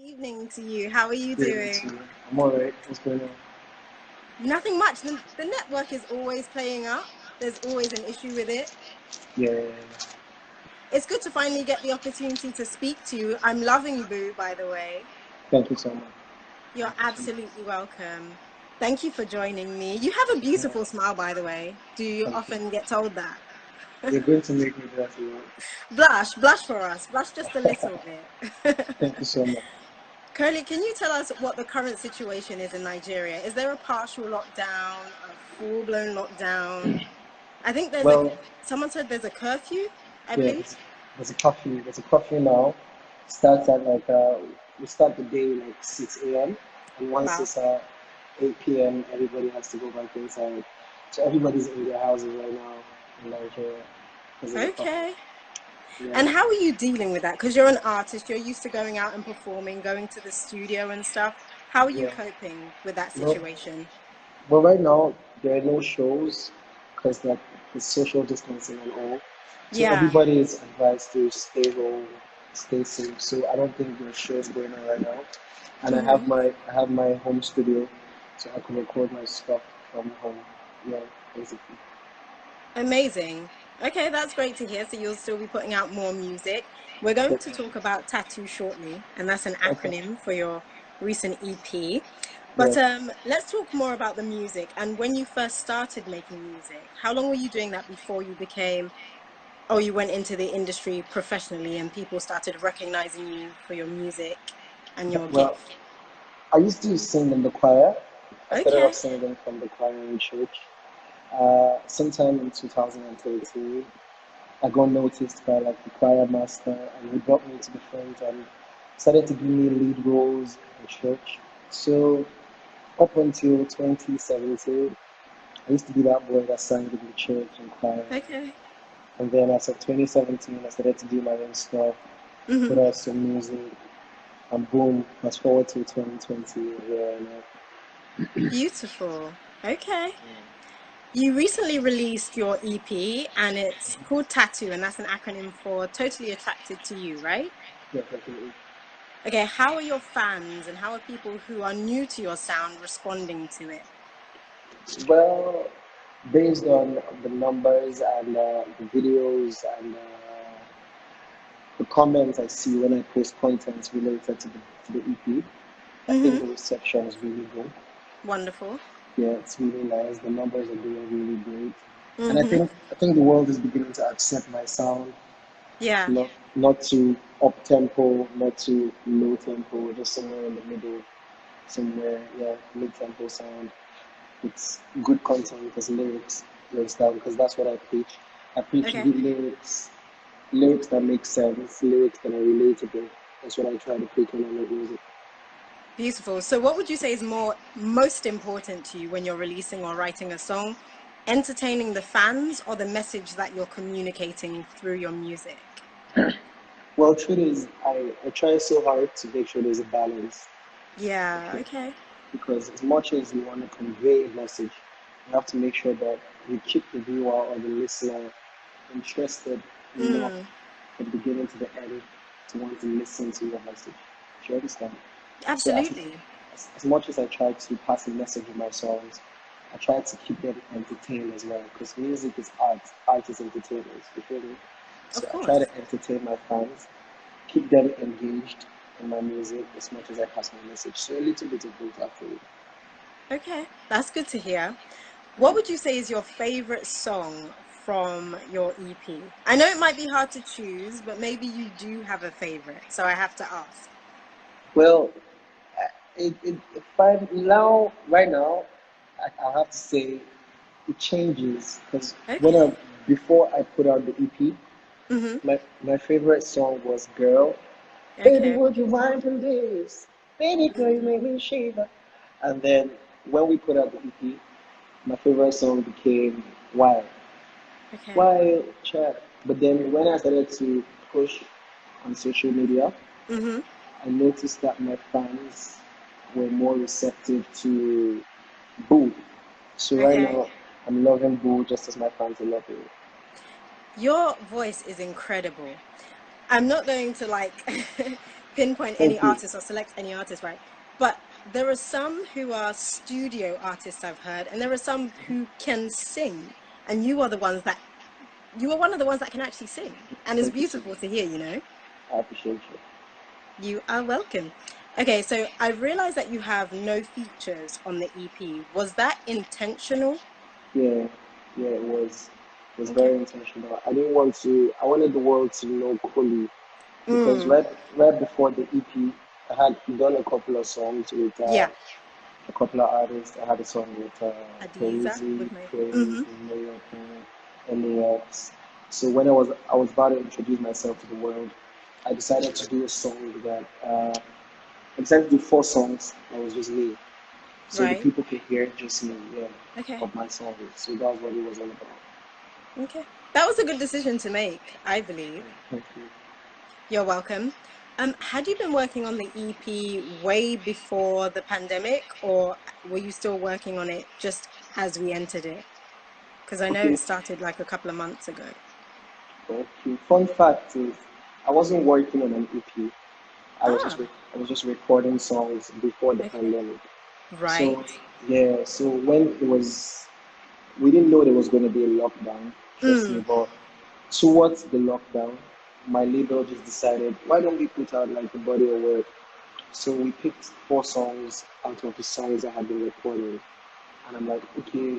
Evening to you. How are you Good evening to doing? you. I'm alright. What's going on? Nothing much. The network is always playing up. There's always an issue with it. Yeah, It's good to finally get the opportunity to speak to you. I'm loving Boo, by the way. thank you so much. You're Thank you so much. absolutely welcome. Thank you for joining me. You have a Yeah, beautiful smile, by the way. Do you thank you. often get told that? You're going to make me blush a lot. Blush, blush for us. Blush just a little bit. Thank you so much. Curly, can you tell us what the current situation is in Nigeria? Is there a partial lockdown, a full-blown lockdown? I think Well, someone said there's a curfew, I yeah, believe. there's a coffee. There's a coffee now. Starts at we start the day like 6 a.m. and once Wow. it's 8 p.m. everybody has to go back inside. So everybody's in their houses right now in Nigeria because of the coffee. Okay. Yeah. And how are you dealing with that? Because you're an artist, you're used to going out and performing, going to the studio and stuff. How are you Yeah. coping with that Well, situation? But right now, there are no shows because like the social distancing and all. So Yeah. everybody is advised to stay home, stay safe. So I don't think there are shows going on right now. And Hmm. I have my home studio, so I can record my stuff from home. Yeah, basically. Amazing. Okay, that's great to hear. So you'll still be putting out more music. We're going to Definitely. talk about Tattoo shortly, and that's an Okay. acronym for your recent EP. But Yes. let's talk more about the music and when you first started making music. How long were you doing that before you became, oh, you went into the industry professionally and people started recognizing you for your music and your Well, gift? I used to sing in the choir. I started off Okay. singing from the choir in church. Sometime in 2013. I got noticed by like the choir master, and he brought me to the front and started to give me lead roles in church. So up until 2017, I used to be that boy that sang in the church and choir. Okay. And then as of 2017, I started to do my own stuff, Hmm. put out some music, and boom, fast forward to 2020, here and now. Beautiful. Okay. You recently released your EP and it's called Tattoo, and that's an acronym for Totally Attracted to You, right? Yeah, definitely. Okay, how are your fans and how are people who are new to your sound responding to it? Well, based on the numbers and the videos and the comments I see when I post content related to the EP, I think Mm-hmm. the reception is really good. Wonderful. Yeah, it's really nice. The numbers are doing really great, and Mm-hmm. I think the world is beginning to accept my sound. Yeah, Not too up tempo, not too low tempo, just somewhere in the middle, somewhere mid tempo sound. It's good content because lyrics down because that's what I preach. I preach okay. good lyrics that make sense, lyrics that are relatable. That's what I try to preach when I make music. Beautiful. So what would you say is most important to you when you're releasing or writing a song? Entertaining the fans or the message that you're communicating through your music? Well, truth is, I try so hard to make sure there's a balance. Yeah, Okay, okay. because as much as you want to convey a message, you have to make sure that you keep the viewer or the listener interested enough Mm, from the beginning to the end to want to listen to your message. Do you understand? So absolutely. as much as I try to pass a message in my songs, I try to keep them entertained as well because music is art. Art is entertainment. You feel me? Of So I try course. to entertain my fans, keep them engaged in my music as much as I pass my message. So a little bit of both actually. Okay, that's good to hear. What would you say is your favorite song from your EP? I know it might be hard to choose, but maybe you do have a favorite, so I have to ask. Well, if I now right now, I'll have to say it changes because Okay. before I put out the EP, Mm-hmm. my favorite song was "Girl." Baby, Okay. would you mind from this? Baby, girl, you make me shiver. And then when we put out the EP, my favorite song became Wild. Okay. Wild Chat. But then when I started to push on social media, Mm-hmm. I noticed that my fans were more receptive to Boo. So right Okay. now, I'm loving Boo just as my fans are loving it. Your voice is incredible. I'm not going to pinpoint any Thank you. artist or select any artist, right? But there are some who are studio artists I've heard, and there are some who can sing. And you are one of the ones that can actually sing. And it's Thank you so beautiful much. to hear, you know? I appreciate you. You are welcome. Okay, so I realized that you have no features on the EP. Was that intentional? Yeah, yeah, it was Okay. very intentional. I didn't want to. I wanted the world to know Koli because Mm, right before the EP, I had done a couple of songs with yeah. a couple of artists. I had a song with Hadiza Crazy, with my. Praise, Mm-hmm. Mayor, LAX. So when I was about to introduce myself to the world, I decided to do a song that I decided to do 4 songs that was just me, so the Right. people could hear just me, yeah, Okay. of my song. So that was what it was all about. Okay. That was a good decision to make, I believe. Thank you. You're welcome. Had you been working on the EP way before the pandemic, or were you still working on it just as we entered it? Because I know Okay, it started like a couple of months ago. thank you. Fun fact is, I wasn't working on an EP. Ah, I was just recording songs before the okay. pandemic. So Right. yeah, so when it was, we didn't know there was going to be a lockdown, trust me, Mm, but towards the lockdown, my label just decided, why don't we put out like a body of work? So we picked 4 songs out of the songs I had been recording, and I'm like, okay,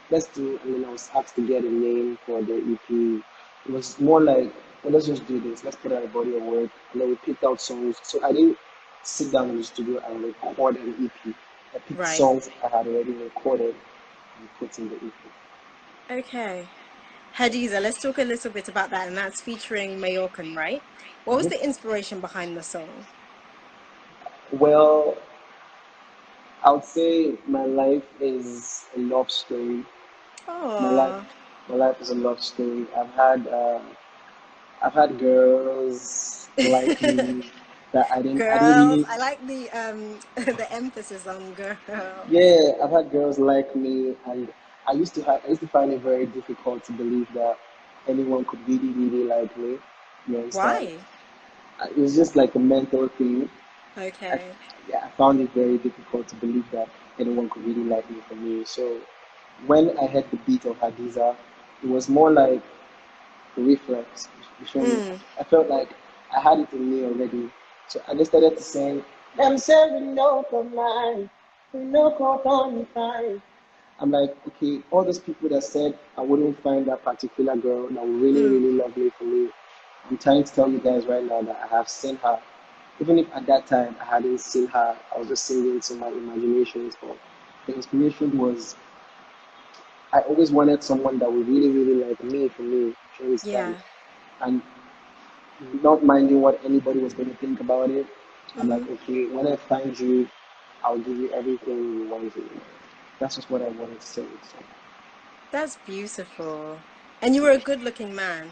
let's do. And then I was asked to get a name for the EP. It was more like, well, let's just do this. Let's put out a body of work, and then we picked out songs. So I didn't sit down in the studio and record an EP. I picked right. songs I had already recorded and put in the EP. Okay. Hadiza, let's talk a little bit about that, and that's featuring Mayorkan, right? What was Mhm. the inspiration behind the song? Well, I would say my life is a love story. My life, Oh, my life is a love story. I've had girls like me that I didn't girls. really. I like the the emphasis on girls. Yeah, I've had girls like me, and I used to find it very difficult to believe that anyone could really, really like me. You understand? Why? It was just like a mental thing. I, Okay. yeah, I found it very difficult to believe that anyone could really like me for me. So when I heard the beat of Hadiza, it was more like a reflex. You feel me? Mm. I felt like I had it in me already. So I just started to sing, I'm serving no command, no on fine. I'm like, okay, all those people that said I wouldn't find that particular girl that would really, Mm. really love me for me, I'm trying to tell you guys right now that I have seen her. Even if at that time I hadn't seen her, I was just singing to my imaginations. But the inspiration was I always wanted someone that would really, really like me for me. Do you understand? Yeah. And not minding what anybody was going to think about it. I'm Mm-hmm. like, okay, when I find you, I'll give you everything you want to. That's just what I wanted to say. That's beautiful. And you were a good-looking man,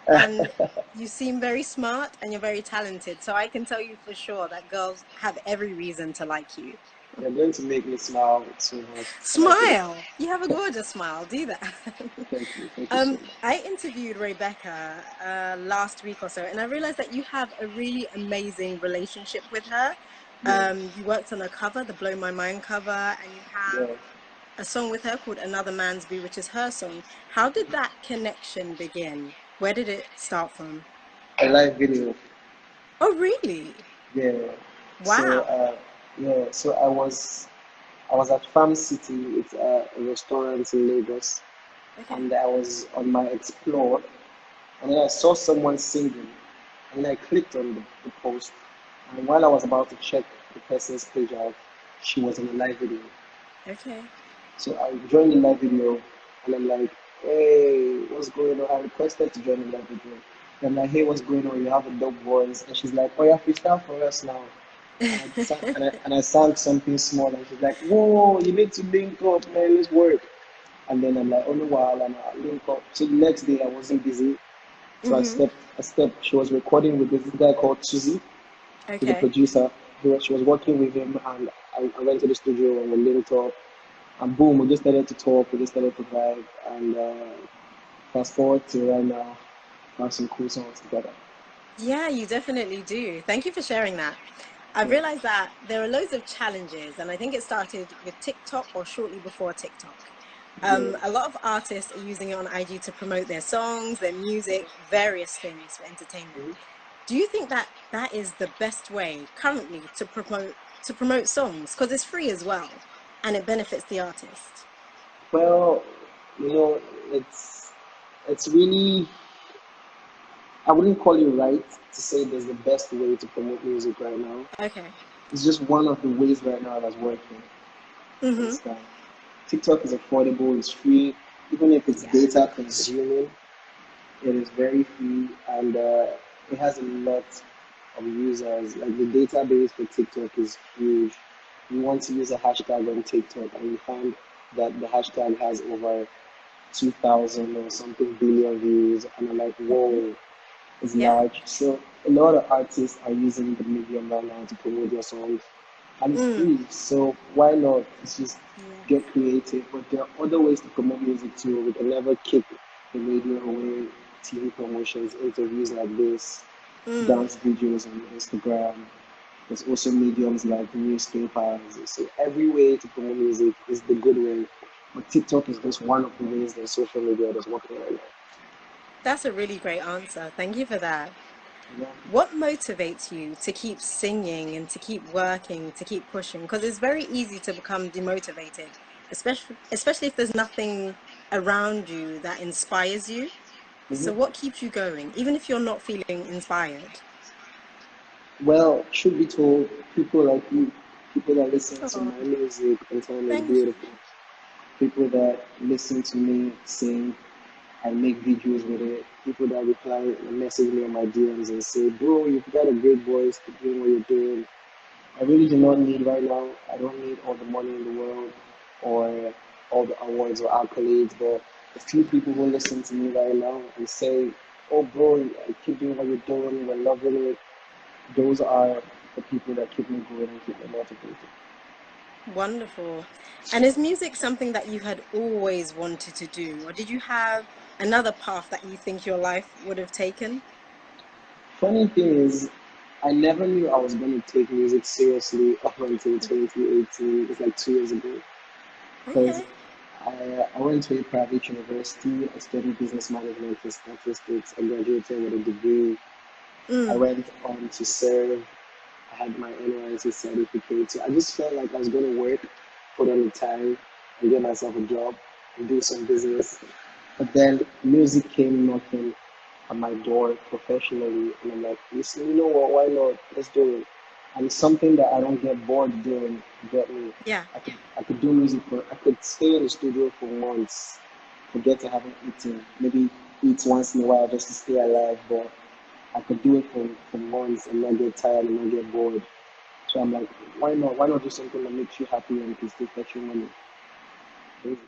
and you seem very smart and you're very talented. So I can tell you for sure that girls have every reason to like you. You're going to make me smile so much. I like it. Smile. You have a gorgeous smile. Do that. Thank you so much. I interviewed Rebecca last week or so, and I realized that you have a really amazing relationship with her. Yeah, You worked on a cover, the Blow My Mind cover, and you have yeah. a song with her called Another Man's View, which is her song. How did that connection begin? Where did it start from? A live video. Oh, really? Yeah. So, Wow. yeah. So I was at Farm City. It's a restaurant in Lagos, Okay. and I was on my explore, and then I saw someone singing, and then I clicked on the post, and while I was about to check the person's page out, she was in a live video. Okay. So I joined the live video, and I'm like, hey, what's going on? I requested to join the live video. And I'm like, hey, what's going on? You have a dope voice. And she's like, oh, yeah, freestyle for us now. And I sang something small, and she's like, whoa, you need to link up, man, let's work. And then I'm like, oh, no, while, and I link up. So the next day, I wasn't busy. So Mm-hmm. I stepped, she was recording with this guy called Suzy, who's a Okay. producer. She was working with him, and I went to the studio and we linked up. And boom, we just started to talk, we just started to vibe, and fast forward to right now, we have some cool songs together. Yeah, you definitely do. Thank you for sharing that. I've Yeah. realized that there are loads of challenges, and I think it started with TikTok or shortly before TikTok. Yeah. A lot of artists are using it on IG to promote their songs, their music, various things for entertainment. Mhm. Do you think that that is the best way currently to promote songs? Because it's free as well, and it benefits the artist. Well, you know, it's really, I wouldn't call you right to say there's the best way to promote music right now. Okay. It's just one of the ways right now that's working. Mm-hmm. Understand? TikTok is affordable, it's free, even if it's Yeah. data consuming, it is very free, and it has a lot of users. Like the database for TikTok is huge. You want to use a hashtag on TikTok, and you find that the hashtag has over 2,000 or something billion views, and I'm like, Mm-hmm. whoa, it's Yeah. large. So a lot of artists are using the medium right now to promote their songs, and it's Mm. free. So why not? It's just Yes. get creative. But there are other ways to promote music too. We can never kick the radio away. TV promotions, interviews like this, Mm. dance videos on Instagram. There's also mediums like newspapers. So every way to promote music is the good way. But TikTok is just one of the ways that social media is working right That's a really great answer. Thank you for that. now. What motivates you to keep singing and to keep working, to keep pushing? Because it's very easy to become demotivated, especially if there's nothing around you that inspires you. Yeah. So what keeps you going, even if you're not feeling inspired? Well, truth be told, people like you, people that listen to Oh, my music and tell me it's thank you. beautiful, people that listen to me sing and make videos with it, people that reply and message me on my DMs and say, bro, you've got a great voice, keep doing what you're doing. I really do not need right now, I don't need all the money in the world or all the awards or accolades, but the few people who listen to me right now and say, oh, bro, keep doing what you're doing, we're loving it, those are the people that keep me going and keep me motivated. Wonderful. And is music something that you had always wanted to do, or did you have another path that you think your life would have taken? Funny thing is, I never knew I was going to take music seriously up until 2018. It's like 2 years ago. Because Okay. I went to a private university. I studied business management and statistics. I graduated with a degree. I Mm, went on to serve. I had my NYC certificate. So I just felt like I was going to work, put on the time, and get myself a job and do some business. But then music came knocking at my door professionally, and I'm like, listen, you know what? Why not? Let's do it. And it's something that I don't get bored doing. You get me? yeah. I could do music for. I could stay in the studio for months, forget to having eaten. Maybe eat once in a while just to stay alive, but I could do it for months and not get tired and not get bored. So I'm like, why not? Why not do something that makes you happy and can still fetch you money? Crazy.